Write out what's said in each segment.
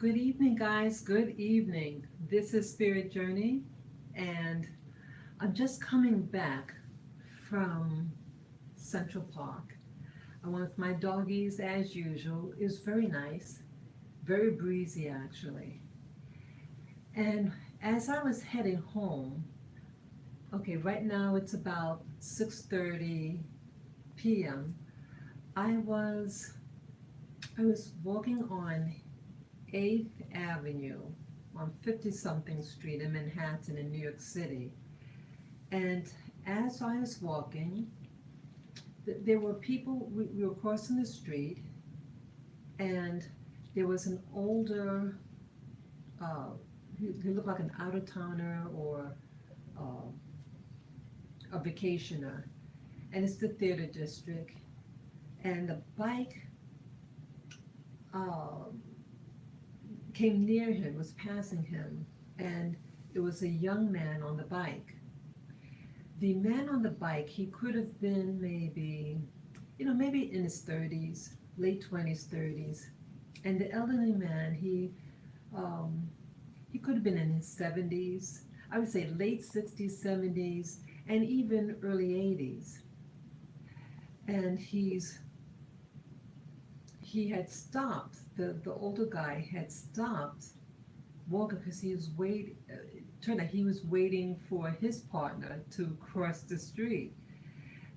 Good evening, guys. Good evening. This is Spirit Journey, and I'm just coming back from Central Park. I went with my doggies as usual. It was very nice, very breezy actually. And as I was heading home, okay, right now it's about 6:30 p.m. I was I was walking on 8th Avenue on 50 something street in Manhattan in New York City. And as I was walking, there were people, we were crossing the street, and there was an older, uh, he looked like an out of towner or uh, a vacationer. And it's the theater district. And the bike uh, came near him, was passing him, and there was a young man on the bike. The man on the bike, he could have been maybe in his 30s, late 20s, 30s. And the elderly man, um, he could have been in his 70s, I would say late 60s, 70s, and even early 80s. And he had stopped, the older guy had stopped walking because he was turned out he was waiting for his partner to cross the street.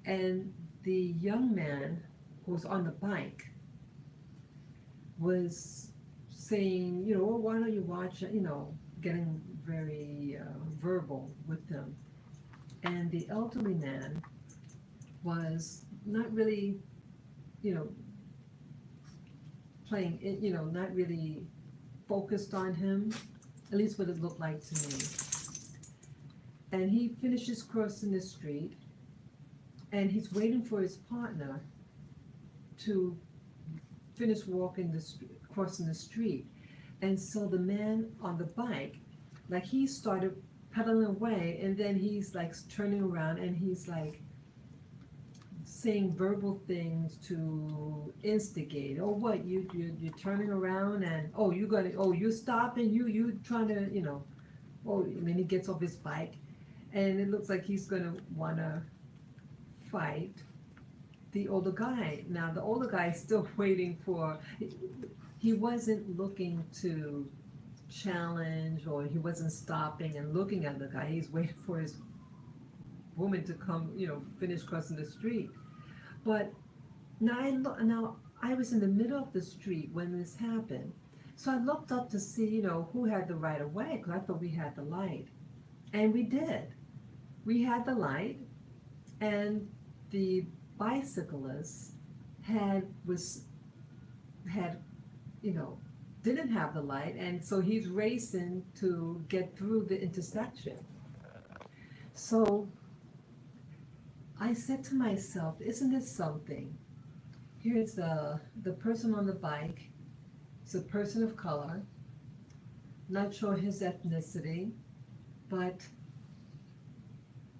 And the young man who was on the bike was saying, well, why don't you watch, getting very verbal with them. And the elderly man was not really, you know, playing, not really focused on him, at least what it looked like to me. And he finishes crossing the street, and he's waiting for his partner to finish crossing the street. And so the man on the bike, like he started pedaling away, and then he's like turning around and he's like saying verbal things to instigate. Oh, what you're turning around, and you're stopping, you trying to Oh, and then he gets off his bike, and it looks like he's gonna wanna fight the older guy. Now the older guy is still waiting for. He wasn't looking to challenge, or he wasn't stopping and looking at the guy. He's waiting for his woman to come, finish crossing the street. But now I was in the middle of the street when this happened. So I looked up to see, who had the right of way, because I thought we had the light. And we did. We had the light, and the bicyclist had was had, you know, didn't have the light, and so he's racing to get through the intersection. So I said to myself, isn't it something? Here's the person on the bike. It's a person of color. Not sure his ethnicity, but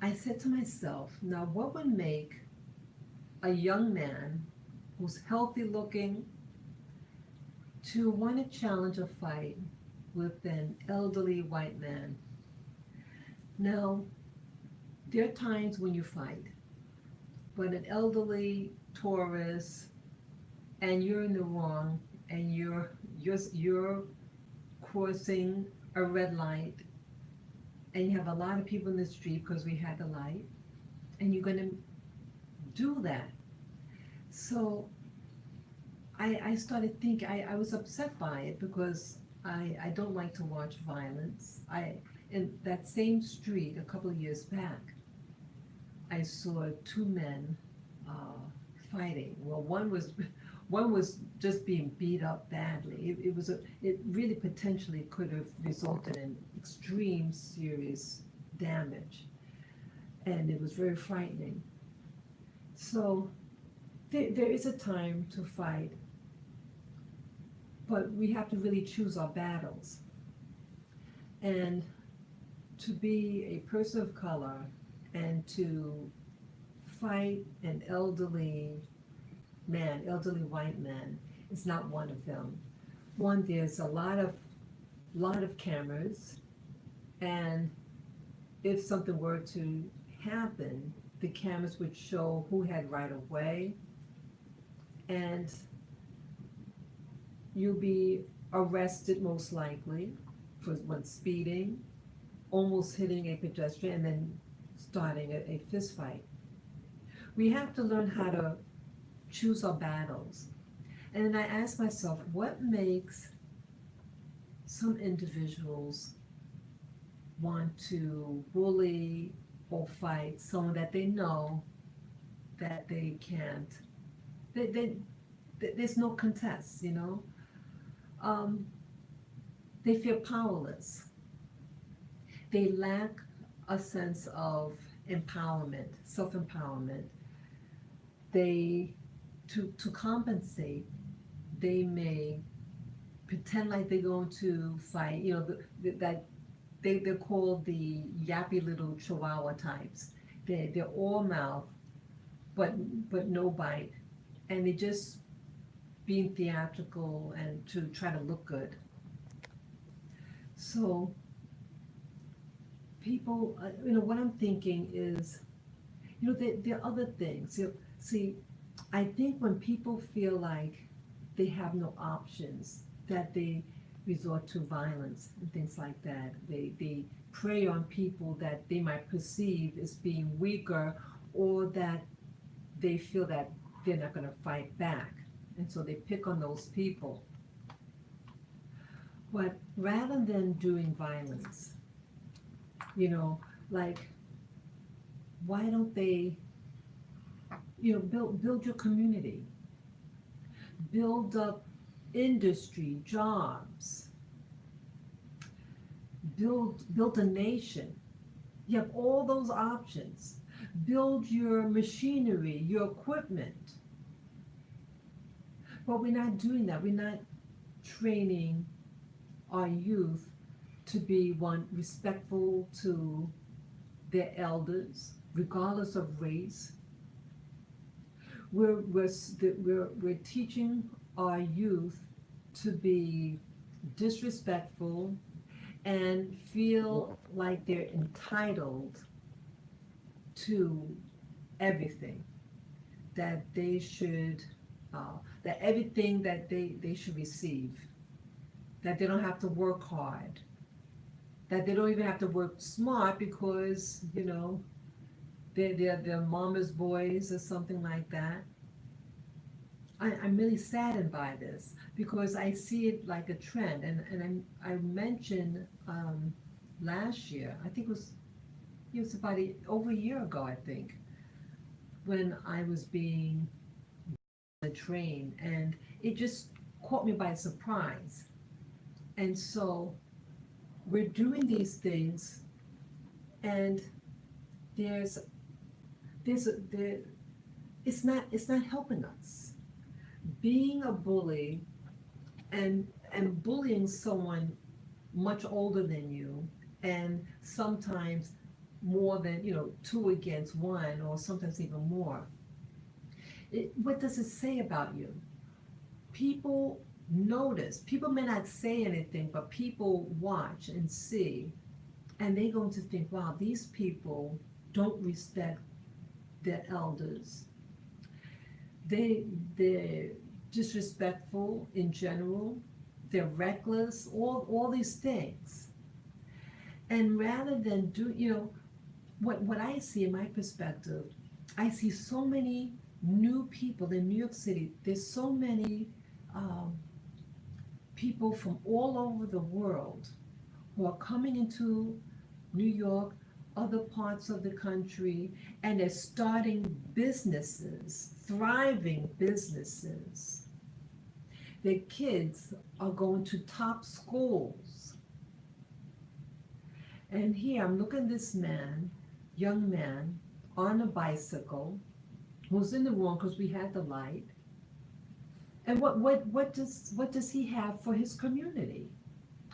I said to myself, now what would make a young man who's healthy looking to want to challenge a fight with an elderly white man? Now, there are times when you fight, but an elderly tourist and you're in the wrong, and you're crossing a red light, and you have a lot of people in the street because we had the light, and you're going to do that. So I started thinking, I was upset by it because I don't like to watch violence. In that same street a couple of years back, I saw two men fighting. Well, one was just being beat up badly. It really potentially could have resulted in extreme serious damage, and it was very frightening. So there is a time to fight, but we have to really choose our battles. And to be a person of color and to fight an elderly white man is not one of them. one, there's a lot of cameras, and if something were to happen, the cameras would show who had right of way, and you'll be arrested most likely for one speeding, almost hitting a pedestrian, and then starting a fist fight. We have to learn how to choose our battles. And then I ask myself, what makes some individuals want to bully or fight someone that they know that they can't, there's no contest, you know? Um, they feel powerless. They lack a sense of empowerment, self-empowerment. They, to compensate, they may pretend like they're going to fight, you know, that they're called the yappy little chihuahua types. They're all mouth, but no bite. And they just being theatrical and to try to look good. So people, you know, what I'm thinking is, you know, there are other things. You know, see, I think when people feel like they have no options, that they resort to violence and things like that. They prey on people that they might perceive as being weaker, or that they feel that they're not going to fight back. And so they pick on those people. But rather than doing violence, you know, like, why don't they, you know, build your community, build up industry, jobs, build a nation. You have all those options. Build your machinery, your equipment. But we're not doing that. We're not training our youth to be, one, respectful to their elders, regardless of race. We're teaching our youth to be disrespectful and feel like they're entitled to everything, that they should, that everything that they should receive, that they don't have to work hard, that they don't even have to work smart because, you know, they're mama's boys or something like that. I'm really saddened by this because I see it like a trend, and I mentioned last year, I think it was about over a year ago, I think, when I was being on the train, and it just caught me by surprise. And so we're doing these things, and there's there it's not helping us. Being a bully and bullying someone much older than you, and sometimes more than, you know, two against one, or sometimes even more. What does it say about you? People notice. People may not say anything, but people watch and see, and they're going to think, wow, these people don't respect their elders. They're disrespectful in general. They're reckless. All these things. And rather than do, you know, what I see in my perspective, I see so many new people in New York City. There's so many people from all over the world who are coming into New York, other parts of the country, and they're starting businesses, thriving businesses. Their kids are going to top schools. And here I'm looking at this man, young man, on a bicycle, who's in the wrong because we had the light. And what does he have for his community?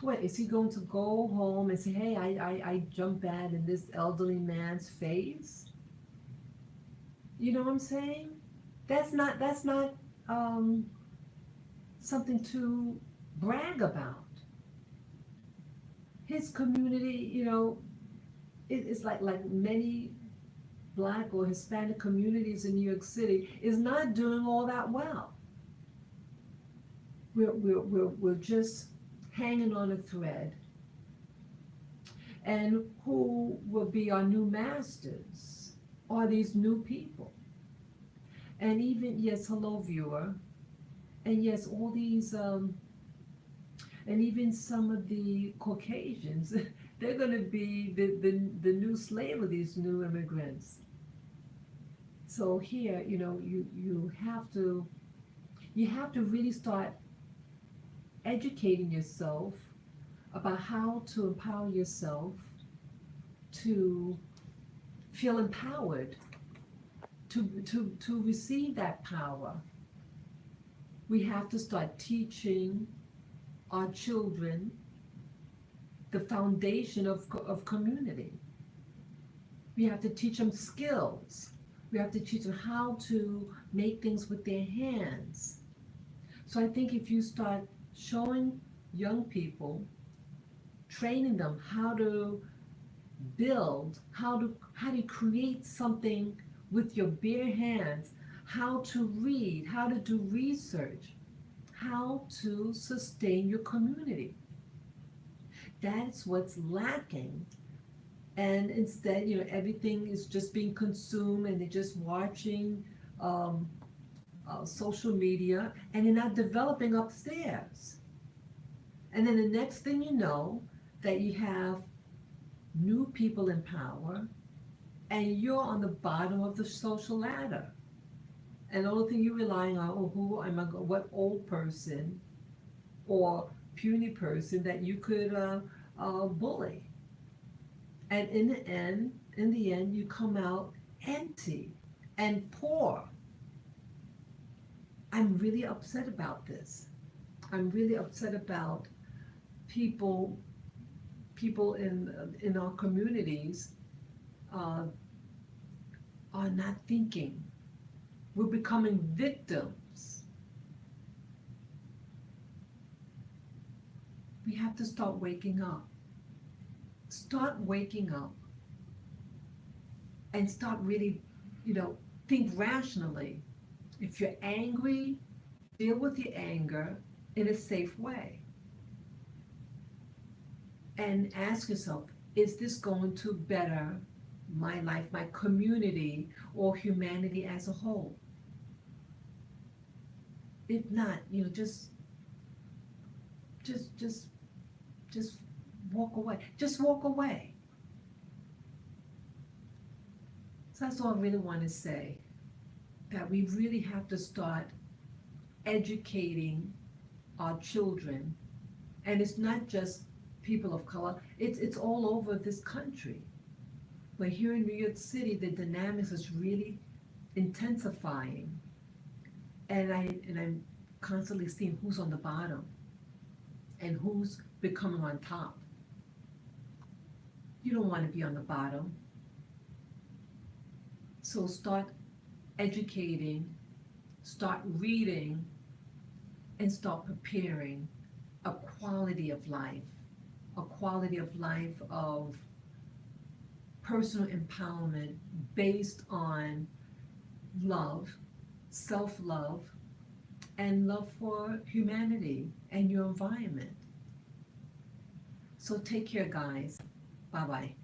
What, is he going to go home and say, hey, I jumped bad in this elderly man's face? You know what I'm saying? That's not something to brag about. His community, it's like many Black or Hispanic communities in New York City is not doing all that well. We're just hanging on a thread. And who will be our new masters are these new people. And even, yes, hello, viewer. And yes, all these, and even some of the Caucasians, they're going to be the new slave of these new immigrants. So here, you have to really start educating yourself about how to empower yourself to feel empowered, to receive that power. We have to start teaching our children the foundation of community. We have to teach them skills. We have to teach them how to make things with their hands. So I think if you start showing young people, training them how to build, how to create something with your bare hands, how to read, how to do research, how to sustain your community. That's what's lacking. And instead, everything is just being consumed and they're just watching social media and they're not developing upstairs. And then the next thing you know, that you have new people in power and you're on the bottom of the social ladder. And the only thing you're relying on, what old person or puny person that you could bully. And in the end, you come out empty and poor. I'm really upset about this. I'm really upset about people in our communities are not thinking. We're becoming victims. We have to start waking up. Start waking up and start really, think rationally. If you're angry, deal with your anger in a safe way. And ask yourself, is this going to better my life, my community, or humanity as a whole? If not, just walk away. Just walk away. So that's all I really want to say, that we really have to start educating our children. And it's not just people of color, it's all over this country. But here in New York City, the dynamics is really intensifying. And I'm constantly seeing who's on the bottom and who's becoming on top. You don't want to be on the bottom. So start educating, start reading, and start preparing a quality of life of personal empowerment based on love, self-love, and love for humanity and your environment. So take care, guys. Bye-bye.